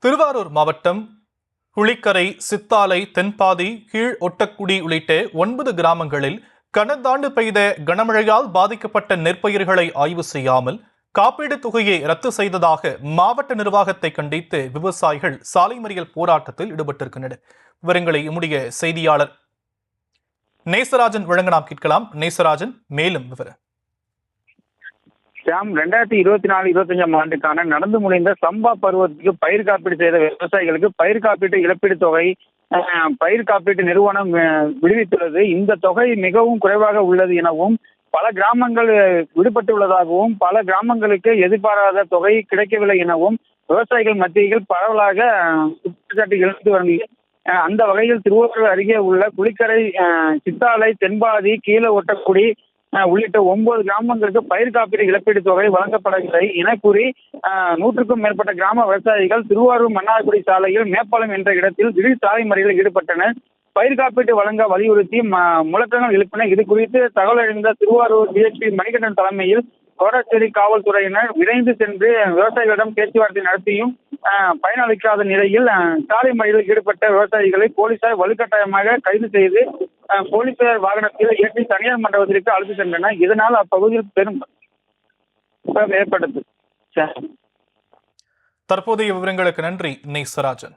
திருவாரூர் மாவட்டம் புளிக்கரை, சித்தாலை, தென்பாதி, கீழ் ஒட்டக்குடி உள்ளிட்ட 9 கிராமங்களில் கடந்தாண்டு பெய்த கனமழையால் பாதிக்கப்பட்ட நெற்பயிர்களை ஆய்வு செய்யாமல் காப்பீடு தொகையை ரத்து செய்ததாக மாவட்ட நிர்வாகத்தை கண்டித்து விவசாயிகள் சாலை மறியல் போராட்டத்தில் ஈடுபட்டிருக்கின்றனர். விவரங்களை நம்முடைய செய்தியாளர் நேசராஜன் வழங்க நாம் கேட்கலாம். நேசராஜன், மேலும் விவரம். 2024-25 ஆண்டுக்கான நடந்து முடிந்த சம்பா பருவத்துக்கு பயிர் காப்பீடு செய்த விவசாயிகளுக்கு பயிர் காப்பீட்டு இழப்பீடு தொகை பயிர் காப்பீட்டு நிறுவனம் விடுவித்துள்ளது. இந்த தொகை மிகவும் குறைவாக உள்ளது எனவும், பல கிராமங்கள் விடுபட்டுள்ளதாகவும், பல கிராமங்களுக்கு எதிர்பாராத தொகை கிடைக்கவில்லை எனவும் விவசாயிகள் மத்தியில் பரவலாக குற்றச்சாட்டு எழுந்து வருகிறது. அந்த வகையில் திருவாரூர் அருகே உள்ள புளிக்கரை, சித்தாலை, தென்பாதி, கீழ ஒட்டக்குடி உள்ளிட்ட 9 கிராமங்களுக்கு பயிர் காப்பீடு இழப்பீடு தொகை வழங்கப்படவில்லை என கூறி 100க்கும் மேற்பட்ட கிராம விவசாயிகள் திருவாரூர் மன்னார்குடி சாலையில் மேப்பாலம் என்ற இடத்தில் திடீர் சாலை மறியலில் ஈடுபட்டனர். பயிர் காப்பீட்டு வழங்க வலியுறுத்தி முழக்கங்கள் எழுப்பினர். இது குறித்து தகவல் அறிந்த திருவாரூர் டிஎஸ்பி மணிகண்டன் தலைமையில் கோடச்சேரி காவல்துறையினர் விரைந்து சென்று விவசாயிகளிடம் பேச்சுவார்த்தை நடத்தியும் பயனளிக்காத நிலையில் சாலை மறியலில் ஈடுபட்ட விவசாயிகளை போலீசார் வலுக்கட்டாயமாக கைது செய்து போலீசார் வாகனத்தில் ஏற்றி தனியார் மண்டபத்திற்கு அழைத்து சென்றனர். இதனால் அப்பகுதியில் பெரும் ஏற்பட்டது. தற்போதைய விவரங்களுக்கு நன்றி நேசராஜன்.